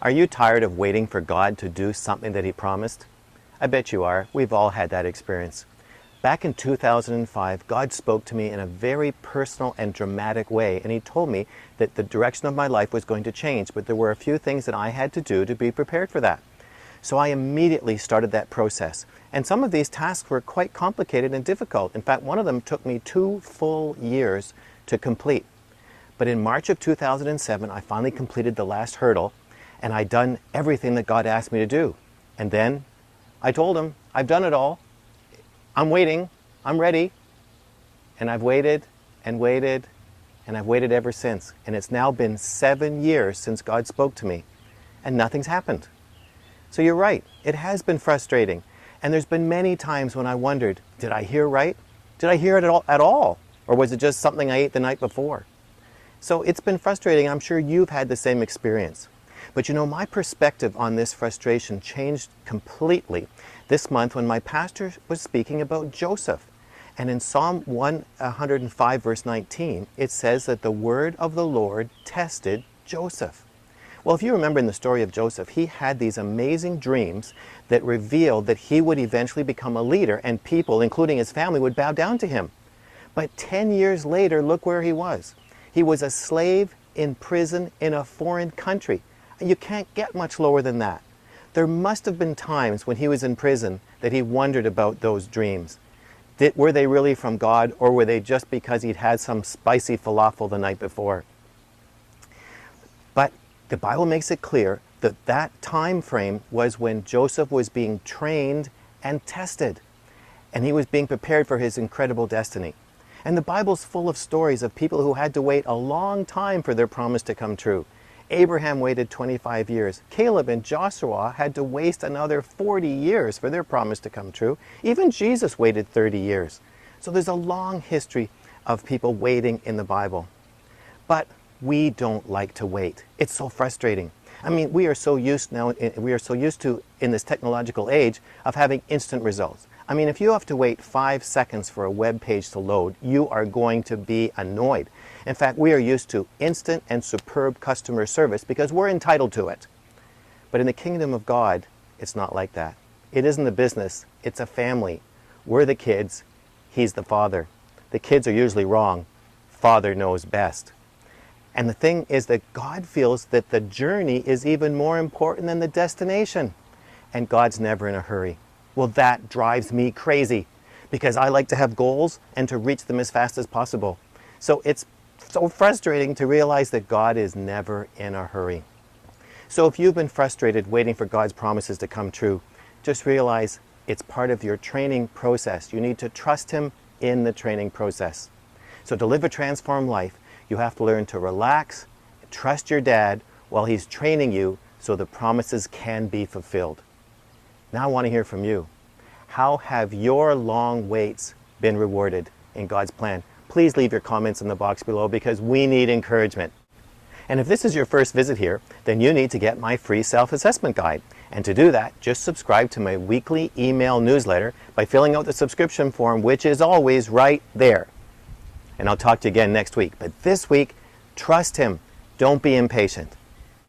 Are you tired of waiting for God to do something that He promised? I bet you are. We've all had that experience. Back in 2005, God spoke to me in a very personal and dramatic way, and He told me that the direction of my life was going to change, but there were a few things that I had to do to be prepared for that. So I immediately started that process. And some of these tasks were quite complicated and difficult. In fact, one of them took me 2 full years to complete. But in March of 2007, I finally completed the last hurdle, and I'd done everything that God asked me to do. And then I told Him, I've done it all. I'm waiting. I'm ready. And I've waited and waited, and I've waited ever since. And it's now been 7 years since God spoke to me, and nothing's happened. So you're right. It has been frustrating. And there's been many times when I wondered, did I hear right? Did I hear it at all? Or was it just something I ate the night before? So it's been frustrating. I'm sure you've had the same experience. But you know, my perspective on this frustration changed completely this month when my pastor was speaking about Joseph. And in Psalm 105 verse 19, it says that the word of the Lord tested Joseph. Well, if you remember in the story of Joseph, he had these amazing dreams that revealed that he would eventually become a leader and people, including his family, would bow down to him. But 10 years later, look where he was. He was a slave in prison in a foreign country. You can't get much lower than that. There must have been times when he was in prison that he wondered about those dreams. Were they really from God, or were they just because he'd had some spicy falafel the night before? But the Bible makes it clear that that time frame was when Joseph was being trained and tested, and he was being prepared for his incredible destiny. And the Bible's full of stories of people who had to wait a long time for their promise to come true. Abraham waited 25 years. Caleb and Joshua had to waste another 40 years for their promise to come true. Even Jesus waited 30 years. So there's a long history of people waiting in the Bible. But we don't like to wait. It's so frustrating. I mean, we are so used to, in this technological age, of having instant results. I mean, if you have to wait 5 seconds for a web page to load, you are going to be annoyed. In fact, we are used to instant and superb customer service because we're entitled to it. But in the kingdom of God, it's not like that. It isn't a business, it's a family. We're the kids, He's the father. The kids are usually wrong. Father knows best. And the thing is that God feels that the journey is even more important than the destination. And God's never in a hurry. Well, that drives me crazy because I like to have goals and to reach them as fast as possible. So it's so frustrating to realize that God is never in a hurry. So if you've been frustrated waiting for God's promises to come true, just realize it's part of your training process. You need to trust Him in the training process. So to live a transformed life, you have to learn to relax, trust your dad while he's training you so the promises can be fulfilled. Now I want to hear from you. How have your long waits been rewarded in God's plan? Please leave your comments in the box below because we need encouragement. And if this is your first visit here, then you need to get my free self-assessment guide. And to do that, just subscribe to my weekly email newsletter by filling out the subscription form, which is always right there. And I'll talk to you again next week. But this week, trust Him. Don't be impatient.